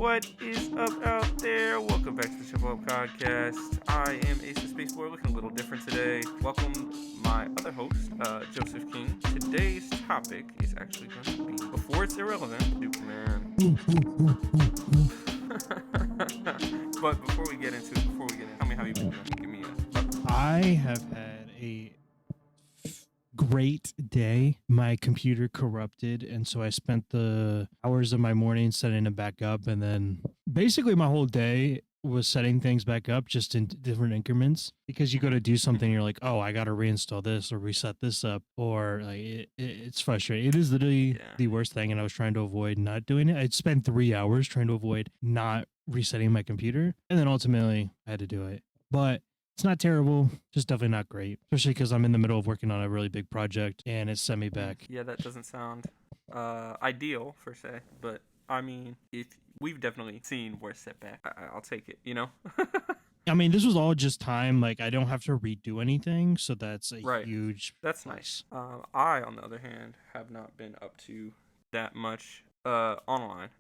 What is up out there? Welcome back to the Triple Up Podcast. I am Ace the Space Boy, looking a little different today. Welcome my other host, Joseph King. Today's topic is actually going to be, before it's irrelevant, Superman. But before we get into it, tell me how you've been doing. Give me a... I have had a great day. My computer corrupted, and so I spent the hours of my morning setting it back up, and then basically my whole day was setting things back up just in different increments, because you go to do something, you're like, oh, I gotta reinstall this or reset this up, or like it's frustrating. It is literally the worst thing, and I was trying to avoid not doing it. I'd spend 3 hours trying to avoid not resetting my computer, and then ultimately I had to do it. But it's not terrible, just definitely not great, especially because I'm in the middle of working on a really big project and it's sent me back. Yeah, that doesn't sound ideal per se, but I mean, if we've definitely seen worse setback, I'll take it, you know? I mean, this was all just time. Like, I don't have to redo anything, so that's a huge That's plus. Nice. I, on the other hand, have not been up to that much online.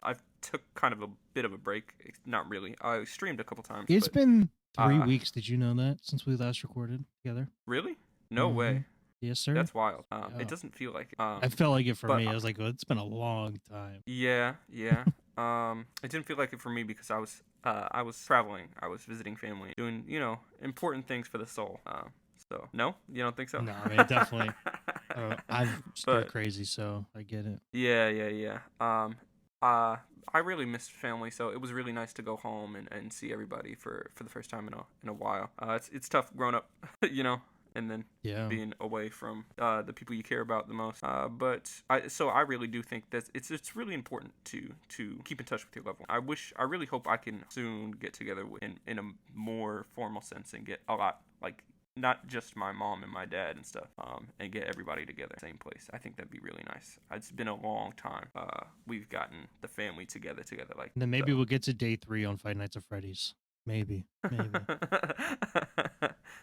I've took kind of a bit of a break. Not really. I streamed a couple times. It's been 3 weeks. Did you know that, since we last recorded together? Really? No way. Yes, sir. That's wild. It doesn't feel like it. I felt like it for me. I was like, well, it's been a long time. Yeah. It didn't feel like it for me because I was traveling. I was visiting family, doing, important things for the soul. So no, you don't think so? No, I mean, definitely. I'm stir crazy, so I get it. Yeah. I really missed family, so it was really nice to go home and see everybody for the first time in a while. It's tough growing up, and then being away from the people you care about the most. But I really do think that it's really important to keep in touch with your loved one. I really hope I can soon get together in a more formal sense and get a lot, like, not just my mom and my dad and stuff, and get everybody together in the same place. I think that'd be really nice. It's been a long time we've gotten the family together like. And then maybe we'll get to day 3 on Five Nights at Freddy's. Maybe.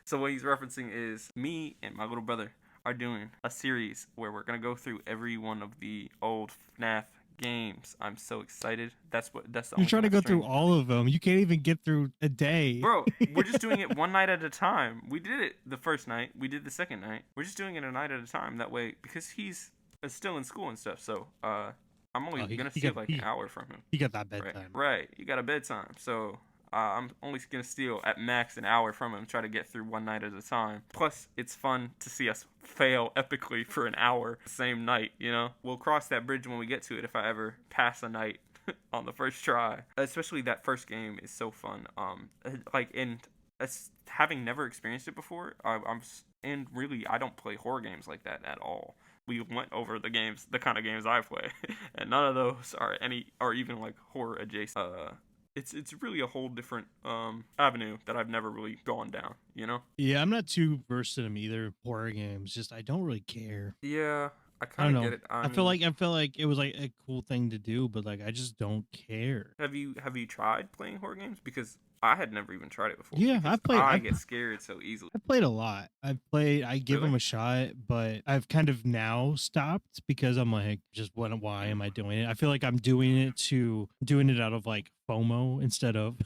So what he's referencing is me and my little brother are doing a series where we're gonna go through every one of the old FNAF games. I'm so excited. That's the You're trying to go through all of them. You can't even get through a day. Bro, we're just doing it one night at a time. We did it the first night. We did the second night. We're just doing it a night at a time. That way, because he's still in school and stuff. So, I'm only gonna steal like an hour from him. You got that bedtime. Right. You got a bedtime. So, I'm only gonna steal at max an hour from him. Try to get through one night at a time. Plus, it's fun to see us fail epically for an hour the same night. We'll cross that bridge when we get to it. If I ever pass a night on the first try, especially that first game is so fun. Having never experienced it before, and really I don't play horror games like that at all. We went over the kind of games I play, and none of those are even like horror adjacent. It's really a whole different avenue that I've never really gone down, Yeah, I'm not too versed in them either, horror games. Just I don't really care. Yeah, I kind of get it. I feel like it was like a cool thing to do, but like I just don't care. Have you tried playing horror games? Because I had never even tried it before. Yeah, I get scared so easily. I played a lot. I give them a shot, but I've kind of now stopped because I'm like, why am I doing it? I feel like I'm doing it out of like FOMO instead of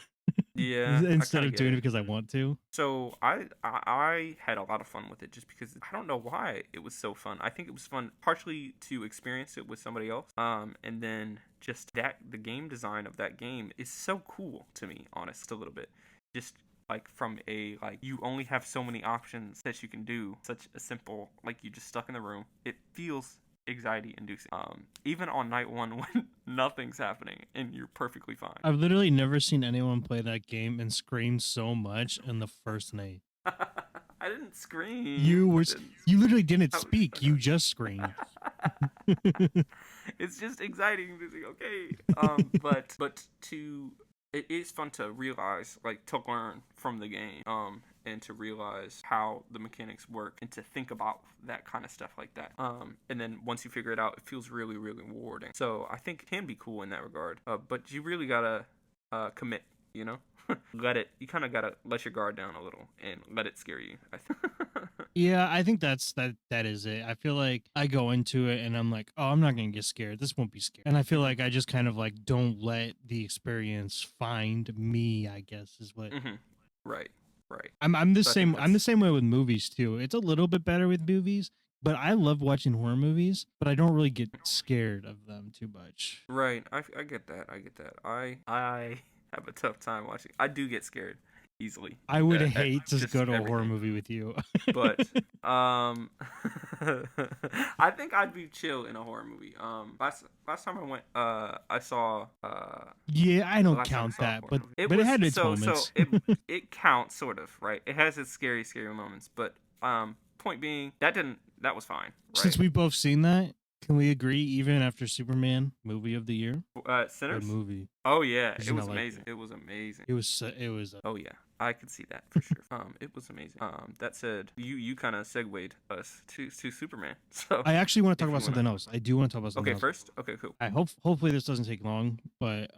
instead of doing it because I want to. So I had a lot of fun with it just because I don't know why it was so fun. I think it was fun partially to experience it with somebody else, and then just the game design of that game is so cool to me, honest, a little bit. Just like from you only have so many options that you can do. Such a simple, like, you just stuck in the room. It feels anxiety inducing, even on night 1 when nothing's happening and you're perfectly fine. I've literally never seen anyone play that game and scream so much in the first night. I didn't scream. You literally didn't speak. You just screamed. It's just anxiety inducing, okay. But it is fun to realize, like, to learn from the game, and to realize how the mechanics work and to think about that kind of stuff like that. And then once you figure it out, it feels really, really rewarding. So I think it can be cool in that regard. But you really gotta commit, you kind of gotta let your guard down a little and let it scare you. Yeah, I think that is it. I feel like I go into it and I'm like, oh, I'm not gonna get scared. This won't be scary. And I feel Mm-hmm. like I just kind of like don't let the experience find me, I guess is what Mm-hmm. Right. Right. I'm the So I think same. I'm the that's same way with movies too. It's a little bit better with movies, but I love watching horror movies, but I don't really get scared of them too much. right. I get that. I get that. I have a tough time watching. I do get scared easily I would at hate to just go to a horror everything. movie with you. But I think I'd be chill in a horror movie. Last time I went, I saw Yeah, I the don't last time I count saw a that, horror but movie. It it was had its so moments. it counts sort of, right? It has its scary moments, but point being that was fine, Since right? we've both seen that, can we agree even after Superman movie of the year? Good Sinners. movie. Oh yeah, Did it you not was like amazing. it? It was amazing. It was Oh yeah, I could see that for sure. It was amazing. That said, you kind of segued us to Superman. So I actually want to talk if you about wanna, something else. I do want to talk about something okay, else. first, okay, cool. I hopefully this doesn't take long, but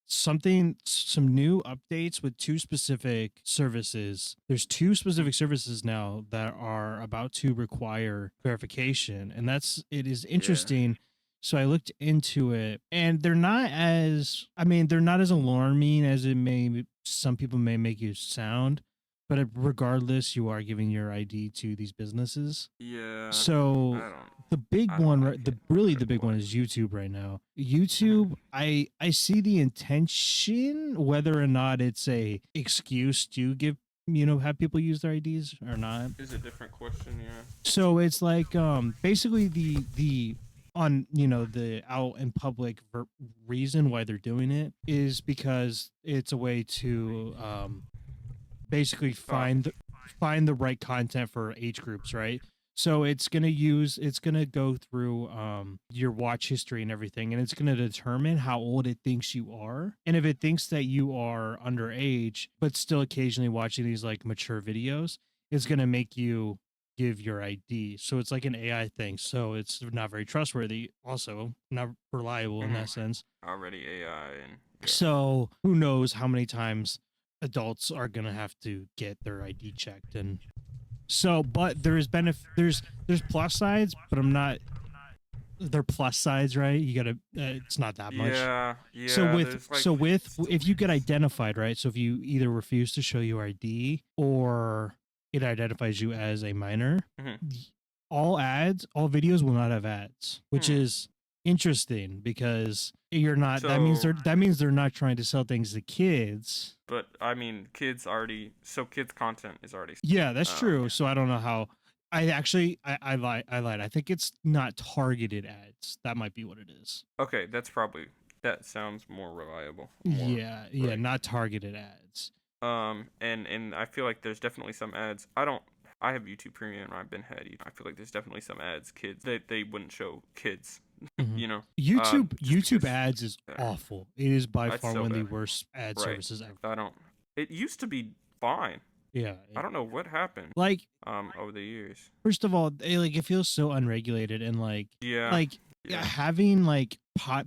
some new updates with two specific services. There's two Hmm. specific services now that are about to require verification, and it is Yeah, interesting. So I looked into it, and they're not as alarming as it may some people may make you sound, but regardless, you are giving your ID to these businesses. yeah. So I don't, the big I don't one, like it. really But the big go one ahead. is YouTube right now. Hmm. YouTube, I see the intention, whether or not it's a excuse to give have people use their IDs or not. Is a different question, yeah. So it's like basically the on the out in public reason why they're doing it is because it's a way to basically Oh, find the right content for age groups, right? So it's gonna go through your watch history and everything, and it's gonna determine how old it thinks you are. And if it thinks that you are underage but still occasionally watching these like mature videos, it's gonna make you give your ID. So it's like an AI thing. So it's not very trustworthy, also not reliable in hmm. that sense. Already AI and yeah. So who knows how many times adults are gonna have to get their ID checked, and so but there's plus sides, but I'm not they're plus sides, right? You gotta it's not that much. Yeah, yeah. There's like, If you get identified, right? So if you either refuse to show your ID or it identifies you as a minor, mhm. all videos will not have ads, which Hmm. is interesting because you're not So, that means they're not trying to sell things to kids. but I mean, kids content is already. Yeah, that's Um, true. So I don't know how I lied. I think it's not targeted ads. That might be what it is. okay, that sounds more reliable, more Yeah, yeah, right. not targeted ads. And I feel like there's definitely some ads. I have YouTube Premium. I've been had. I feel like there's definitely some ads kids that they wouldn't show kids. Mhm. You know, just YouTube because ads is uh, awful. It is by it's far so one of the bad. worst ad Right. services ever. I don't. It used to be fine. Yeah, I don't know what happened. like Over the years. first of all, it feels so unregulated and Yeah. like Yeah. having like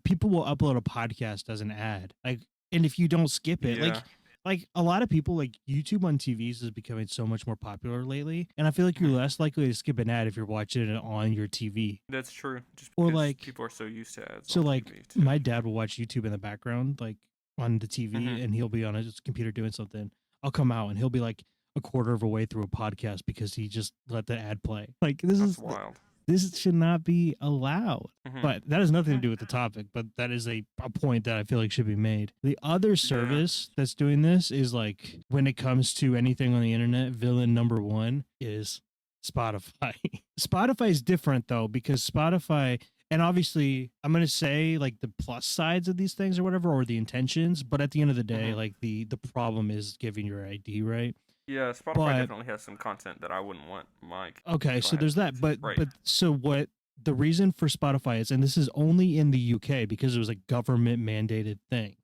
people will upload a podcast as an ad. Like, and if you don't skip it, Yeah. like a lot of people like YouTube on TVs is becoming so much more popular lately, and I feel like you're Mhm. less likely to skip an ad if you're watching it on your TV. That's true. Just Or because like people are so used to ads so on like TV too. my dad will watch YouTube in the background, like on the TV, Mhm. and he'll be on his computer doing something. I'll come out and he'll be like a quarter of a way through a podcast because he just let the ad play. Like That's wild. this should not be allowed. Mhm. But that has nothing to do with the topic, but that is a point that I feel like should be made. The other Yeah. service that's doing this is like when it comes to anything on the internet, villain number one is Spotify. Spotify is different though, because Spotify, and obviously I'm going to say like the plus sides of these things or whatever, or the intentions, but at the end of the day, Mhm. like the problem is giving your ID, right? Yeah. Spotify But definitely has some content that I wouldn't want my okay, if I so had there's that. kids. Right. But so what the reason for Spotify is, and this is only in the UK because it was a government mandated thing.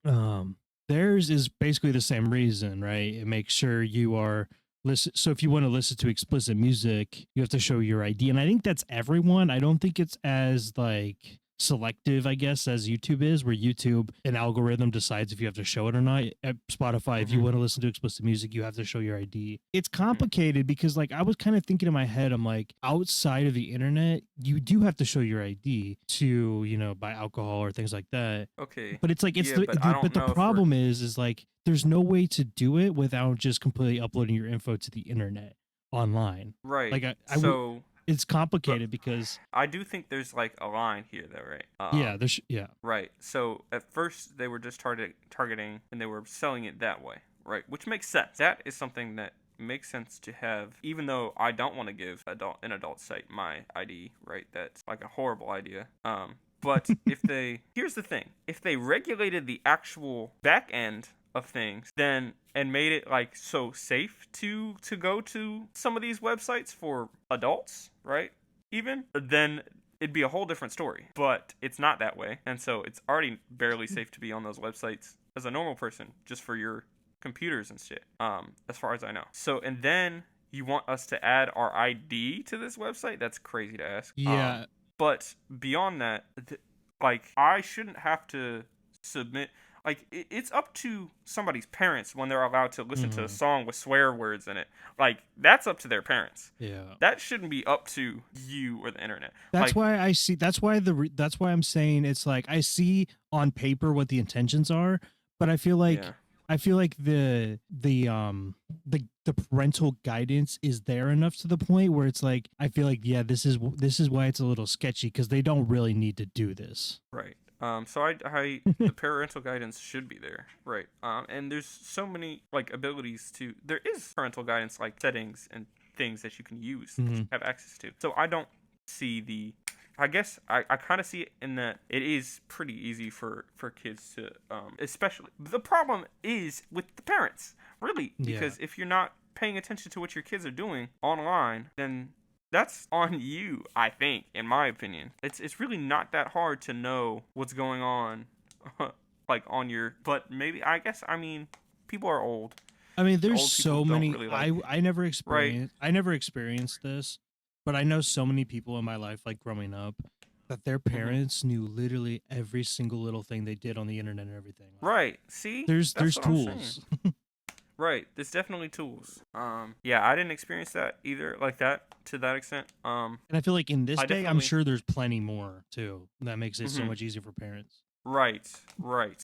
Theirs is basically the same reason, right? It makes sure you are listen. So if you want to listen to explicit music, you have to show your ID, and I think that's everyone. I don't think it's as like selective, I guess, as YouTube is, where YouTube, an algorithm decides if you have to show it or not. At Spotify, if you want to listen to explicit music, you have to show your ID. It's complicated because, like, I was kind of thinking in my head, I'm like, outside of the internet, you do have to show your ID to, you know, buy alcohol or things like that. Okay. But it's like, but the problem is like, there's no way to do it without just completely uploading your info to the internet online. Right. Like, so it's complicated because I do think there's like a line here, though, right? Yeah. Right. So at first they were just targeting, and they were selling it that way, right? Which makes sense. That is something that makes sense to have, even though I don't want to give an adult site my ID, right? That's like a horrible idea. But here's the thing: if they regulated the actual back end of things, then and made it like so safe to go to some of these websites for adults, right? Even then it'd be a whole different story. But it's not that way, and so it's already barely safe to be on those websites as a normal person, just for your computers and shit. As far as I know. So, and then you want us to add our ID to this website? That's crazy to ask. Yeah. But beyond that, like, I shouldn't have to submit. Like, it's up to somebody's parents when they're allowed to listen to a song with swear words in it. Like, that's up to their parents. Yeah. That shouldn't be up to you or the internet. That's why I see. That's why I'm saying it's like, I see on paper what the intentions are, but I feel like the parental guidance is there enough to the point where it's like, I feel like, yeah, this is why it's a little sketchy, because they don't really need to do this. Right. So the parental guidance should be there, right? And there's so many like abilities to. There is parental guidance, like settings and things that you can use, that you have access to. So I don't see I guess I kind of see it in that it is pretty easy for kids to, especially. The problem is with the parents, really, because if you're not paying attention to what your kids are doing online, then that's on you, I think, in my opinion. It's really not that hard to know what's going on, like on your. But maybe I mean, people are old. I mean, there's so many. Really like, I never experienced. Right? I never experienced this, but I know so many people in my life, like growing up, that their parents knew literally every single little thing they did on the internet and everything. Right. See, there's tools. Right, there's definitely tools. Yeah, I didn't experience that either, like that to that extent. And I feel like in this day, I'm sure there's plenty more too. That makes it so much easier for parents. Right.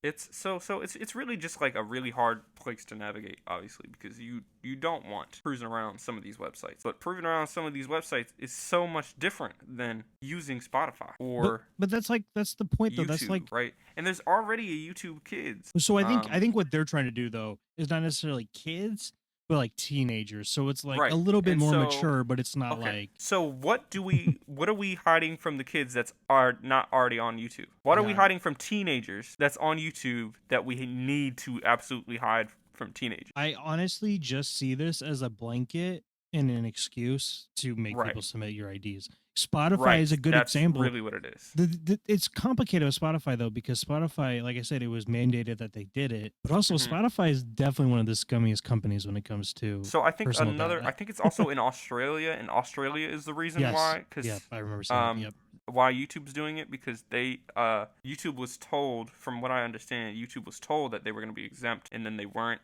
It's it's really just like a really hard place to navigate, obviously, because you don't want cruising around some of these websites. But cruising around some of these websites is so much different than using Spotify or. But that's the point though. YouTube, that's like right. And there's already a YouTube Kids. So I think what they're trying to do though is not necessarily kids, but like teenagers. So it's like a little bit more mature, but it's not like. So what are we hiding from the kids that are not already on YouTube? What are we hiding from teenagers that's on YouTube that we need to absolutely hide from teenagers? I honestly just see this as a blanket and an excuse to make people submit your IDs. Spotify is a good example. That's really what it is. It's complicated with Spotify though, because Spotify, like I said, it was mandated that they did it, but also Spotify is definitely one of the scummiest companies when it comes to. So I think I think it's also in Australia, and Australia is the reason why. Yeah, I remember saying that. Why YouTube's doing it, because YouTube was told, from what I understand, YouTube was told that they were going to be exempt, and then they weren't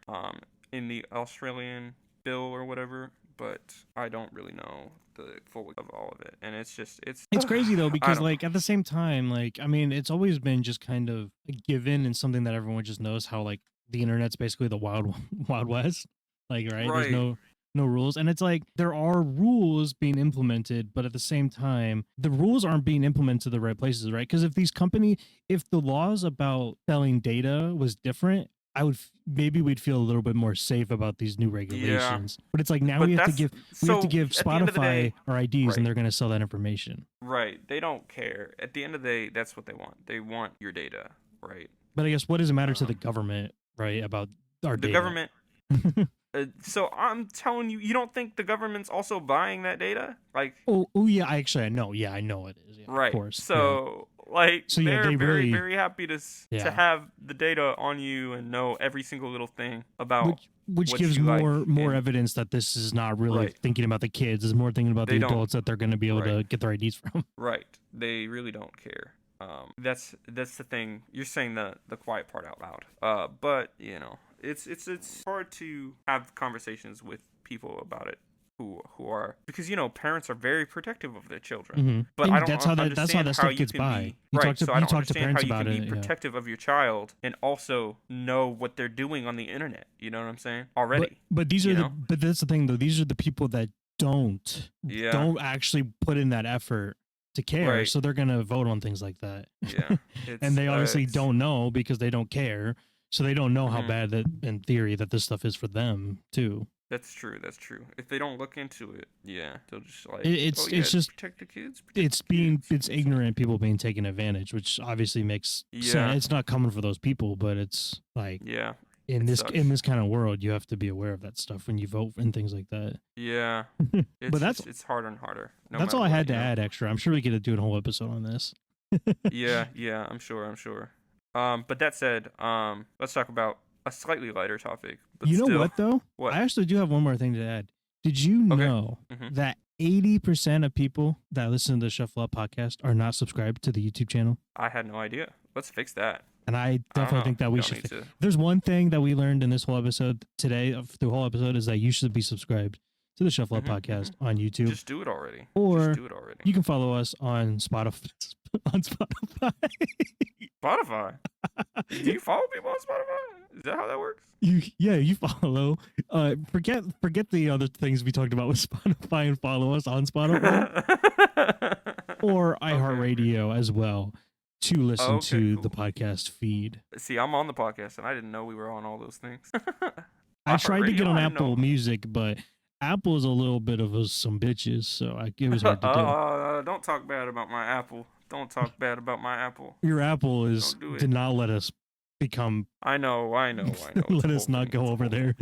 in the Australian bill or whatever. But I don't really know the full of all of it, and it's crazy though, because like at the same time, like I mean, it's always been just kind of a given and something that everyone just knows, how like the internet's basically the wild west, like right? There's no rules, and it's like there are rules being implemented, but at the same time the rules aren't being implemented to the right places, right? Because if the laws about selling data was different, maybe we'd feel a little bit more safe about these new regulations. But it's like now we have to give Spotify our IDs, and they're going to sell that information. Right. They don't care. At the end of the day, that's what they want. They want your data, right? But I guess what does it matter to the government, right, about our data? The government. So I'm telling you, you don't think the government's also buying that data? Like. Oh yeah. I know. Yeah, I know it is. Yeah, right. Of course. So. Yeah. Like, they're very, very happy to have the data on you and know every single little thing about which gives more evidence that this is not really thinking about the kids. It's more thinking about the adults that they're going to be able to get their IDs from. Right. They really don't care. That's the thing. You're saying the quiet part out loud. But you know, it's hard to have conversations with people about it who are, because you know, parents are very protective of their children. Mm-hmm. But And I don't that's how understand that how stuff you gets can by. be right. So I You don't talk to understand how parents you can about be it. Yeah. protective of your child and also know what they're doing on the internet. You know what I'm saying? Already. But these are but that's the thing though. These are the people that don't actually put in that effort to care. Right. So they're gonna vote on things like that. Yeah. And they obviously don't know because they don't care. So they don't know how bad that, in theory, that this stuff is for them too. That's true. That's true. If they don't look into it, yeah, they'll just like, it's just protect the kids. It's ignorant people being taken advantage, which obviously makes sense. It's not coming for those people, but it's like in this kind of world, you have to be aware of that stuff when you vote and things like that. Yeah, but it's harder and harder. That's all I had to add extra. I'm sure we could do a whole episode on this. yeah, I'm sure. But that said, let's talk about a slightly lighter topic. But you know what though? What? I actually do have one more thing to add. Did you know that 80% of people that listen to the Shuffle Up podcast are not subscribed to the YouTube channel? I had no idea. Let's fix that. And I definitely think that we should. There's one thing that we learned in this whole episode today, the whole episode, is that you should be subscribed to the Shuffle Up podcast on YouTube. Just do it already. Or you can follow us on Spotify. Spotify? Do you follow people on Spotify? Is that how that works? You follow. Forget the other things we talked about with Spotify and follow us on Spotify or iHeartRadio as well to listen to the podcast feed. See, I'm on the podcast and I didn't know we were on all those things. I tried to get on Apple Music, but Apple is a little bit of some bitches, so it was hard to do. Don't talk bad about my Apple. Don't talk bad about my Apple. Your Apple did not let us become. I know. Let us not go over there.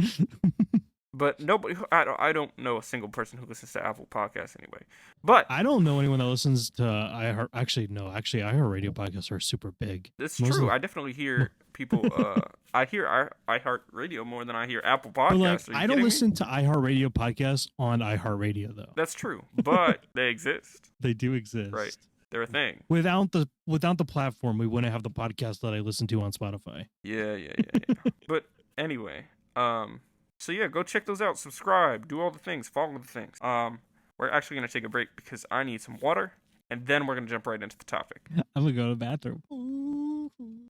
But nobody, I don't know a single person who listens to Apple Podcasts anyway. But I don't know anyone that listens to iHeart. Actually, iHeartRadio podcasts are super big. That's true. I definitely hear people. I hear iHeartRadio more than I hear Apple Podcasts. But I don't listen to iHeartRadio podcasts on iHeartRadio though. That's true, but they exist. They do exist. Right. They're a thing. Without the platform, we wouldn't have the podcast that I listen to on Spotify. Yeah. But anyway, so yeah, go check those out. Subscribe, do all the things, follow the things. We're actually gonna take a break because I need some water, and then we're gonna jump right into the topic. I'm gonna go to the bathroom.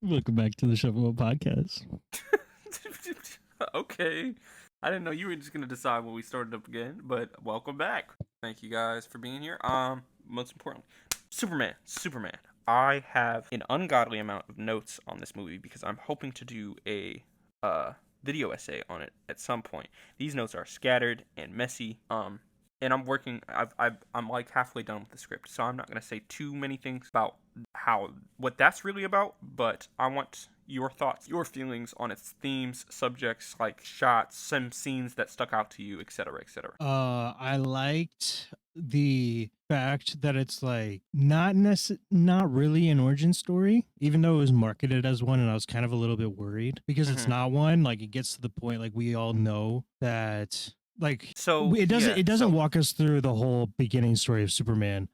Welcome back to the Shuffle Up podcast. Okay. I didn't know you were just gonna decide when we started up again, but welcome back. Thank you guys for being here. Most importantly, Superman. I have an ungodly amount of notes on this movie because I'm hoping to do a video essay on it at some point. These notes are scattered and messy. And I'm working. I'm like halfway done with the script, so I'm not gonna say too many things about what that's really about. But I want your thoughts, your feelings on its themes, subjects, like shots, some scenes that stuck out to you, etc., etc. I liked the fact that it's like not really an origin story, even though it was marketed as one, and I was kind of a little bit worried because it's not one. Like it gets to the point, like we all know that. Like so it doesn't walk us through the whole beginning story of Superman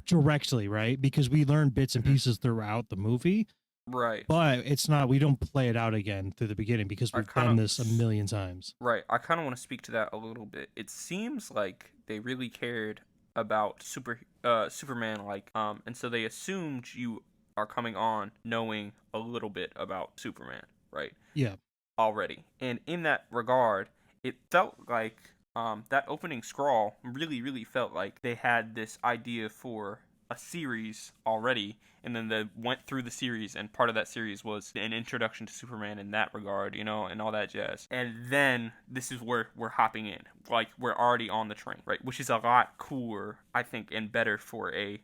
directly, right? Because we learn bits and pieces throughout the movie. Right. But it's not, we don't play it out again through the beginning because we've done this a million times. Right. I kind of want to speak to that a little bit. It seems like they really cared about Superman, like, and so they assumed you are coming on knowing a little bit about Superman, right? Yeah. Already. And in that regard, it felt like that opening scrawl really felt like they had this idea for a series already, and then they went through the series, and part of that series was an introduction to Superman in that regard, you know, and all that jazz. And then this is where we're hopping in, like we're already on the train, right? Which is a lot cooler, I think, and better for a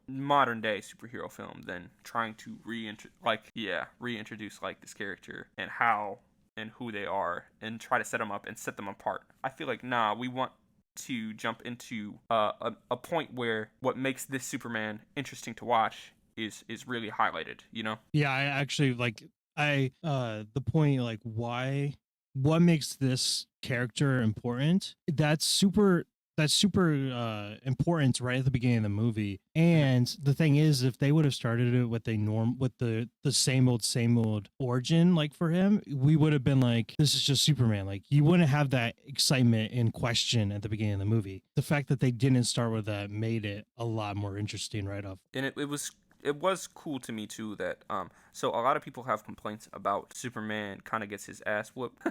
modern day superhero film than trying to reintroduce like this character and how and who they are and try to set them up and set them apart. I feel like, we want to jump into a point where what makes this Superman interesting to watch is really highlighted, you know? Yeah, I actually the point, like, what makes this character important? That's super that's super important right at the beginning of the movie. And the thing is, if they would have started it with the same old origin, like for him, we would have been like, this is just Superman. Like you wouldn't have that excitement and question at the beginning of the movie. The fact that they didn't start with that made it a lot more interesting right off. And it was cool to me too that so a lot of people have complaints about Superman kind of gets his ass whooped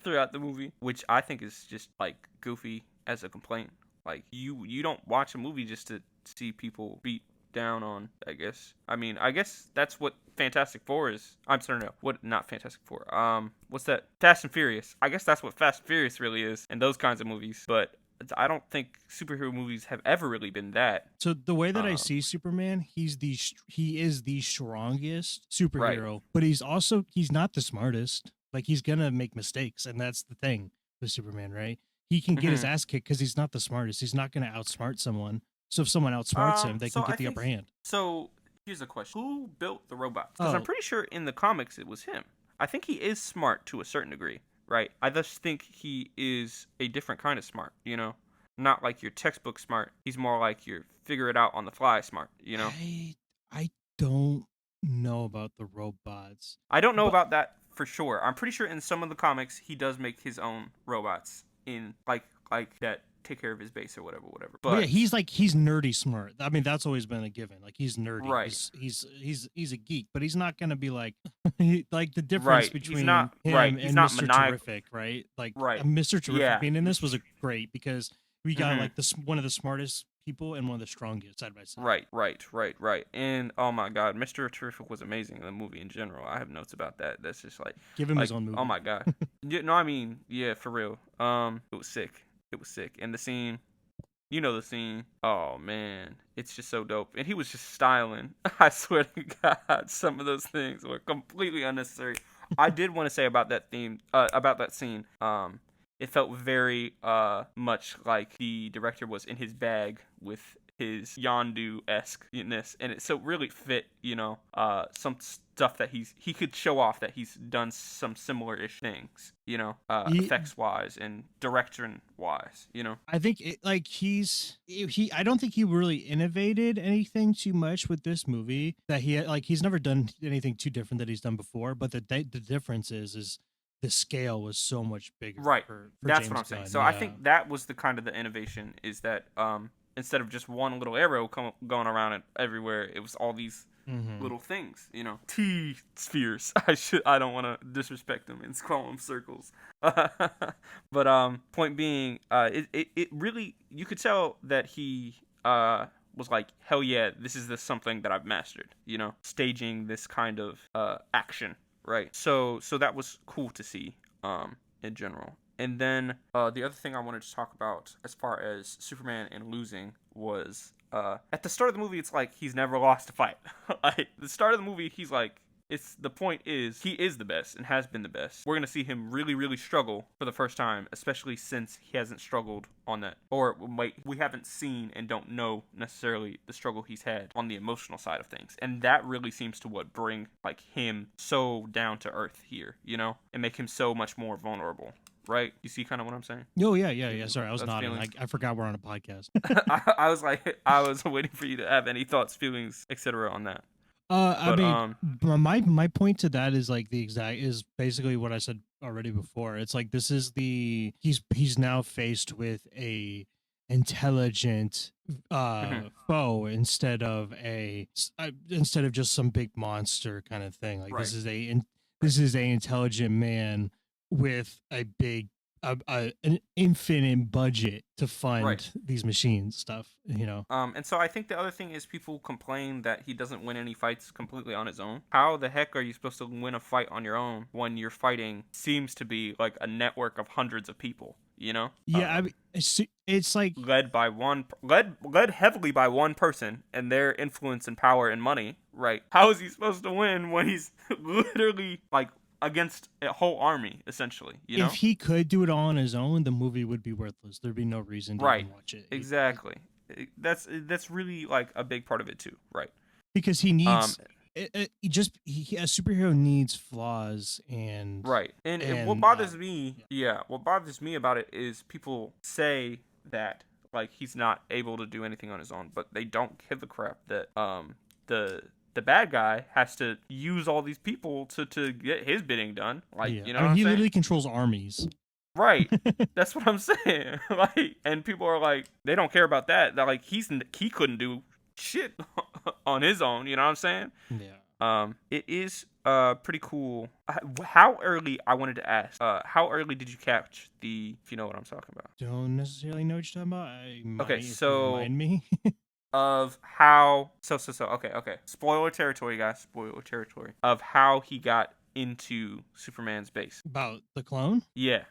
throughout the movie, which I think is just like goofy as a complaint. Like you don't watch a movie just to see people beat down on, I guess. I mean, I guess that's what Fantastic Four is. I'm sorry, no. What, not Fantastic Four. What's that? Fast and Furious. I guess that's what Fast and Furious really is, and those kinds of movies. But I don't think superhero movies have ever really been that. So the way that I see Superman, he is the strongest superhero, right. But he's not the smartest. Like he's gonna make mistakes, and that's the thing with Superman, right? He can get his ass kicked because he's not the smartest. He's not gonna outsmart someone. So if someone outsmarts him, they can get the upper hand. So here's a question: who built the robots? Because I'm pretty sure in the comics it was him. I think he is smart to a certain degree. Right. I just think he is a different kind of smart, you know? Not like your textbook smart. He's more like your figure it out on the fly smart, you know? I don't know about the robots. I don't know about that for sure. I'm pretty sure in some of the comics he does make his own robots in like that take care of his base or whatever. But yeah, he's nerdy smart. I mean, that's always been a given. Like he's nerdy. Right. He's a geek, but he's not gonna be like like the difference between him and Mr. Terrific, right? Like Mr. Terrific being in this was great because we got like one of the smartest people and one of the strongest side by side. Right. And oh my God, Mr. Terrific was amazing in the movie in general. I have notes about that. That's just like give him his own movie. Oh my God. No, I mean, yeah, for real. It was sick. It was sick. And the scene, you know the scene. Oh, man. It's just so dope. And he was just styling. I swear to God, some of those things were completely unnecessary. I did want to say about that scene. It felt very much like the director was in his bag with his Yondu-esque-ness. And it so really fit, you know, some stuff that he could show off that he's done some similar-ish things, you know, effects-wise and direction-wise, you know. I think I don't think he really innovated anything too much with this movie. That he's never done anything too different that he's done before. But the difference is the scale was so much bigger. Right. For That's James what I'm saying. Gunn. So I think that was the kind of the innovation is that instead of just one little arrow going around it everywhere, it was all these little things, you know, T-spheres. I don't want to disrespect them and call them circles. But point being, it really, you could tell that he was like, hell yeah, this is something that I've mastered, you know, staging this kind of action, right? So that was cool to see in general. And then the other thing I wanted to talk about as far as Superman and losing was at the start of the movie, it's like he's never lost a fight. Like, the start of the movie, he's like, the point is he is the best and has been the best. We're going to see him really, really struggle for the first time, especially since he hasn't struggled on that. Or wait, we haven't seen and don't know necessarily the struggle he's had on the emotional side of things. And that really seems to bring like him so down to earth here, you know, and make him so much more vulnerable. Right? You see kind of what I'm saying? Oh, yeah. Sorry, I was nodding. I forgot we're on a podcast. I was waiting for you to have any thoughts, feelings, etc. on that. My point to that is like is basically what I said already before. It's like this is he's now faced with a intelligent foe instead of just some big monster kind of thing. Like this is a intelligent man with a big an infinite budget to fund these machines stuff, you know. And so I think the other thing is people complain that he doesn't win any fights completely on his own. How the heck are you supposed to win a fight on your own when you're fighting seems to be like a network of hundreds of people, you know? Yeah, I mean, it's like led heavily by one person and their influence and power and money, right? How is he supposed to win when he's literally like against a whole army, essentially, you know? If he could do it all on his own, the movie would be worthless. There'd be no reason to even watch it. Exactly. That's really like a big part of it too, right? Because he needs a superhero needs flaws and and what bothers me, what bothers me about it is people say that like he's not able to do anything on his own, but they don't give a crap that the bad guy has to use all these people to get his bidding done. Like, Yeah. you know I what mean, I'm he saying? literally controls armies. Right. That's what I'm saying. Like, and people are like, they don't care about that. They're like, he couldn't do shit on his own. You know what I'm saying? Yeah. It is pretty cool. How early, I wanted to ask, how early did you catch if you know what I'm talking about? Don't necessarily know what you're talking about. I might Okay, if you so remind me. of how okay. Spoiler territory, guys. Spoiler territory of how he got into Superman's base. About the clone? Yeah.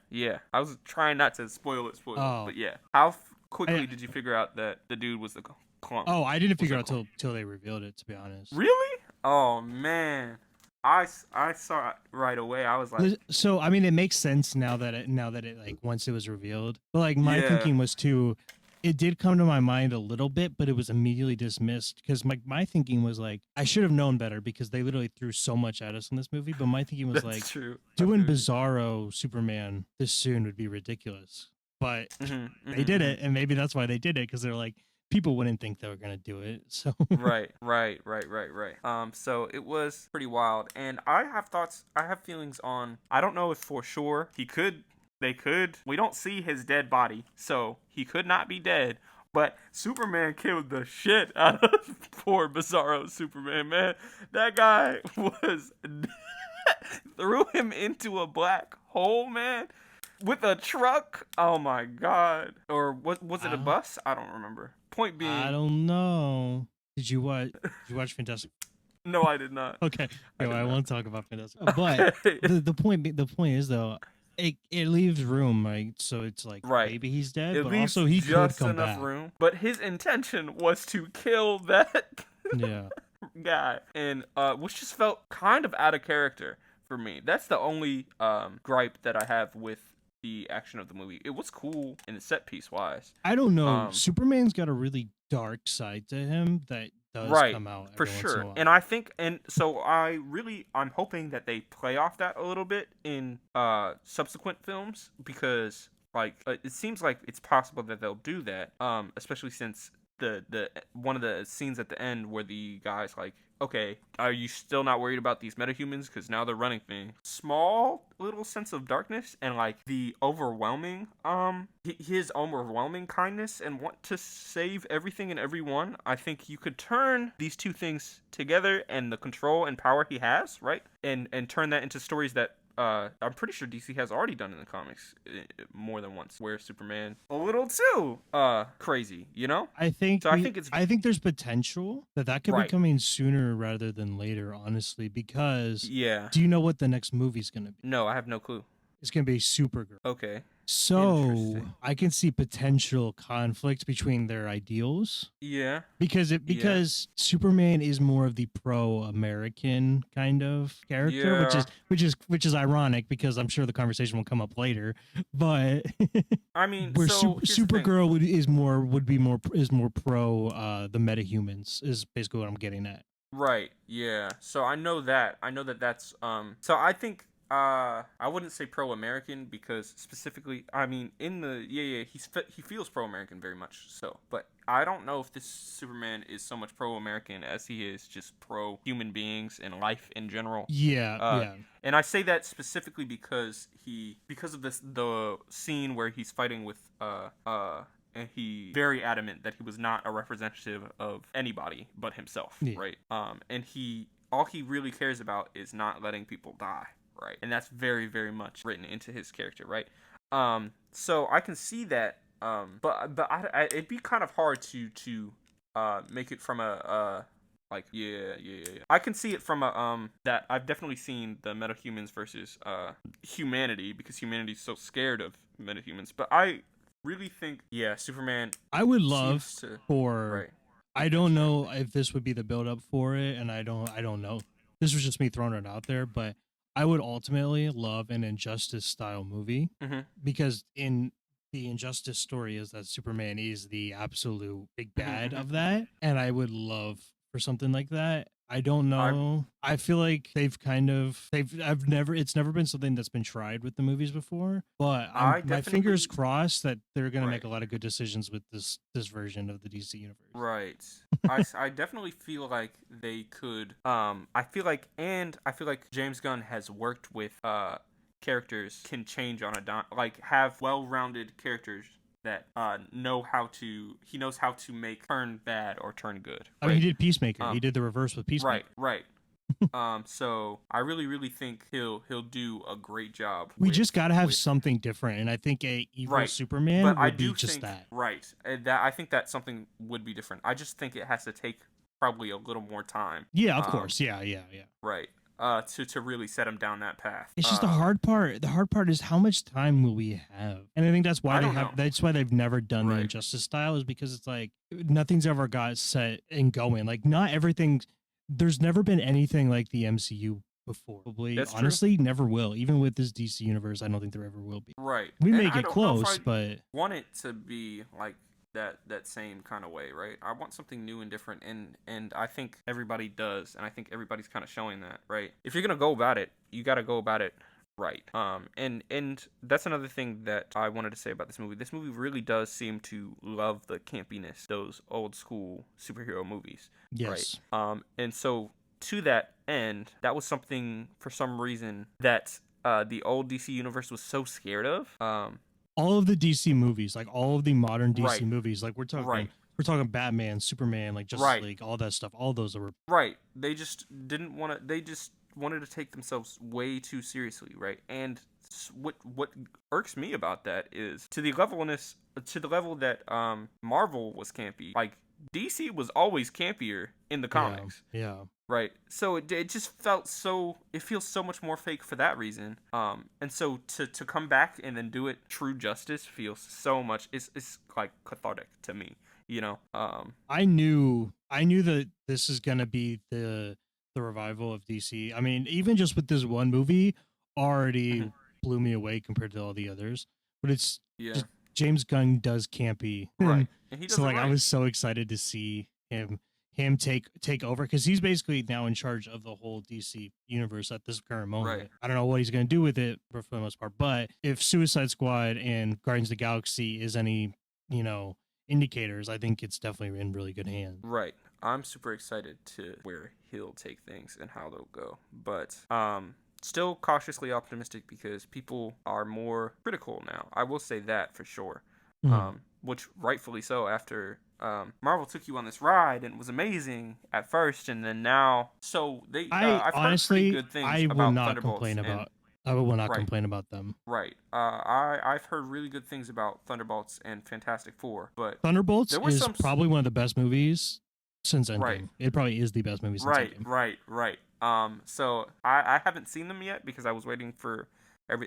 I was trying not to spoil it, Oh. but yeah. How quickly did you figure out that the dude was the clone? Oh, I didn't figure out till they revealed it, to be honest. Really? Oh man. I saw it right away. I was like, so I mean, it makes sense now that it like once it was revealed. But like my thinking was too, it did come to my mind a little bit, but it was immediately dismissed because my thinking was like I should have known better because they literally threw so much at us in this movie. But my thinking was like doing Bizarro Superman this soon would be ridiculous. But they did it, and maybe that's why they did it because they're like, people wouldn't think they were gonna do it. So right. So it was pretty wild, and I have thoughts. I have feelings on. I don't know if for sure he could. They could. We don't see his dead body, so he could not be dead. But Superman killed the shit out of poor Bizarro Superman. Man, that guy was threw him into a black hole, man. With a truck? Oh my god. Or was it a bus? I don't remember. Point being, I don't know. Did you watch Fantastic? No, I did not. Okay. I won't talk about Fantastic. But the point is though, it leaves room, right? So it's like maybe he's dead, but also he could come back. Room. But his intention was to kill that guy, and which just felt kind of out of character for me. That's the only gripe that I have with the action of the movie. It was cool in the set piece wise. I don't know. Superman's got a really dark side to him that does come out for sure. And I think, and so I'm hoping that they play off that a little bit in subsequent films because like it seems like it's possible that they'll do that. Especially since the one of the scenes at the end where the guy's like, okay, are you still not worried about these metahumans because now they're running things? Small little sense of darkness and like the overwhelming his overwhelming kindness and want to save everything and everyone. I think you could turn these two things together and the control and power he has, right, and turn that into stories that I'm pretty sure DC has already done in the comics more than once, where Superman a little too crazy, you know? I think there's potential that could be coming sooner rather than later, honestly, because do you know what the next movie's gonna be? No, I have no clue. It's gonna be Supergirl. Okay. So I can see potential conflict between their ideals. Yeah. Because Superman is more of the pro-American kind of character, which is ironic because I'm sure the conversation will come up later. But I mean, where Supergirl is more pro the metahumans is basically what I'm getting at. Right. Yeah. So I know that that's so I think I wouldn't say pro-American because specifically, I mean, in the he feels pro-American very much so, but I don't know if this Superman is so much pro-American as he is just pro-human beings and life in general. Yeah. And I say that specifically because of the scene where he's fighting with and he very adamant that he was not a representative of anybody but himself, right? And all he really cares about is not letting people die. Right, and that's very, very much written into his character, right? So I can see that, but it'd be kind of hard to make it from a like I can see it from a that I've definitely seen the metahumans versus humanity because humanity's so scared of metahumans, but I really think Superman. I would love I don't know if this would be the build up for it, and I don't know. This was just me throwing it out there, but I would ultimately love an Injustice style movie because in the Injustice story is that Superman is the absolute big bad of that, and I would love for something like that. I don't I know. I feel like it's never been something that's been tried with the movies before, but I my fingers definitely crossed that they're going to make right. a lot of good decisions with this version of the DC universe. Right. I definitely feel like they could I feel like James Gunn has worked with characters can change on a dime, like have well-rounded characters that he knows how to make turn bad or turn good, I mean, he right? did Peacemaker. He Um did the reverse with right, Peacemaker. right. So I really think he'll do a great job We just got to have with something different, and I think a evil right. But Superman I would be do just think that. right that I think that something would be different. I just think it has to take probably a little more time. Yeah, of course. Yeah, yeah, yeah. Right. To really set him down that path. It's just the hard part. The hard part is how much time will we have? And I think that's why I don't know. that's why they've never done the Right. Injustice style, is because it's like nothing's ever got set and going. Like not everything, there's never been anything like the MCU before. Probably That's true. honestly never will. Even with this DC universe, I don't think there ever will be. Right. We And may I get don't know if close, I but want it to be like that same kind of way, right? I want something new and different, and I think everybody does, and I think everybody's kind of showing that, right? If you're gonna go about it, you got to go about it right. And that's another thing that I wanted to say about this movie. This movie really does seem to love the campiness, those old school superhero movies, right? yes. And so to that end, that was something for some reason that the old DC universe was so scared of. All of the DC movies, like all of the modern DC Right, movies, like right, we're talking Batman, Superman, like Justice right, League, all that stuff. All those are right. They just didn't want to. They just wanted to take themselves way too seriously, right? And what irks me about that is to the level that Marvel was campy. Like DC was always campier in the yeah, comics. yeah. Right. So it just felt so it feels so much more fake for that reason. And so to come back and then do it true justice feels so much it's like cathartic to me, you know. I knew that this is gonna be the revival of DC. I mean, even just with this one movie, already Mhm. blew me away compared to all the others. But it's Yeah. just James Gunn does campy, Right. and And he does so it like I right. was so excited to see him take over because he's basically now in charge of the whole DC universe at this current Right. moment. I don't know what he's gonna do with it for the most part, but if Suicide Squad and Guardians of the Galaxy is any you know indicators, I think it's definitely in really good hands. Right. I'm super excited to where he'll take things and how they'll go. But still cautiously optimistic because people are more critical now. I will say that for sure. Mhm. Which rightfully so after Marvel took you on this ride and it was amazing at first and then now so they I I've heard pretty honestly, good things I will about not Thunderbolts complain and about. I will not right. complain about them. Right. I've heard really good things about Thunderbolts and Fantastic Four, but Thunderbolts there were is some probably one of the best movies since right. Endgame. It probably is the best movie since Right, Endgame. right, right. So I haven't seen them yet because I was waiting for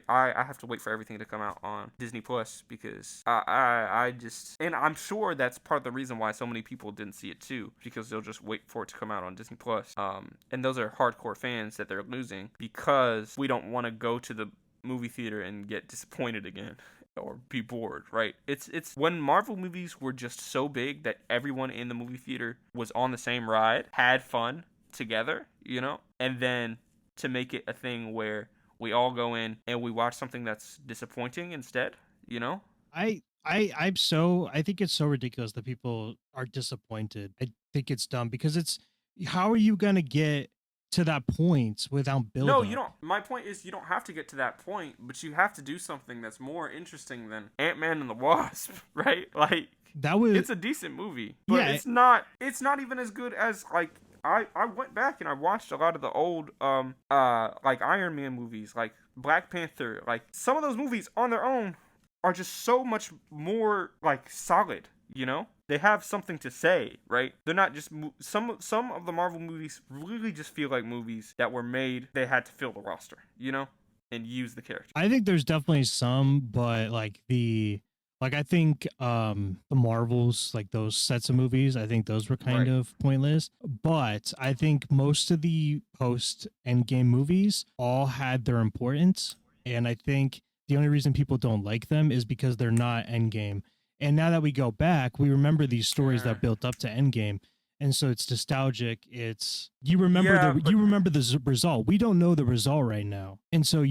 I have to wait for everything to come out on Disney Plus because I just and I'm sure that's part of the reason why so many people didn't see it too because they'll just wait for it to come out on Disney Plus. And those are hardcore fans that they're losing because we don't want to go to the movie theater and get disappointed again or be bored, right? It's when Marvel movies were just so big that everyone in the movie theater was on the same ride, had fun together, you know? And then to make it a thing where we all go in and we watch something that's disappointing instead, you know? I think it's so ridiculous that people are disappointed. I think it's dumb because it's how are you gonna get to that point without build No, you up? don't. My point is, you don't have to get to that point, but you have to do something that's more interesting than Ant-Man and the Wasp, right? Like, That was it's a decent movie, but yeah. it's not. It's not even as good as like I went back and I watched a lot of the old like Iron Man movies, like Black Panther. Like some of those movies on their own are just so much more like solid. You know, they have something to say, right? They're not just some of the Marvel movies really just feel like movies that were made. They had to fill the roster, you know, and use the character. I think there's definitely some, but like I think the Marvels, like those sets of movies, I think those were kind Right. of pointless. But I think most of the post Endgame movies all had their importance. And I think the only reason people don't like them is because they're not Endgame. And now that we go back, we remember these stories Uh, that built up to Endgame. and so it's nostalgic. It's you remember Yeah, but you remember the result. We don't know the result right now, and so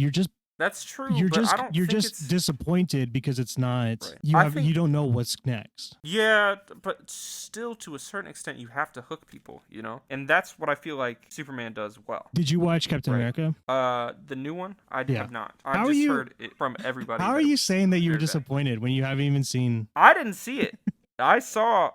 that's true. But I don't you're think just it's disappointed because it's not right. I you think don't know what's next. yeah, but still, to a certain extent, you have to hook people, you know, and that's what I feel like Superman does well. Did you watch Captain Right. America? The new one, I Yeah. have not. How I've are just you? heard it from everybody How are that you saying that you were compared that. disappointed when you haven't even seen? I didn't see it. I saw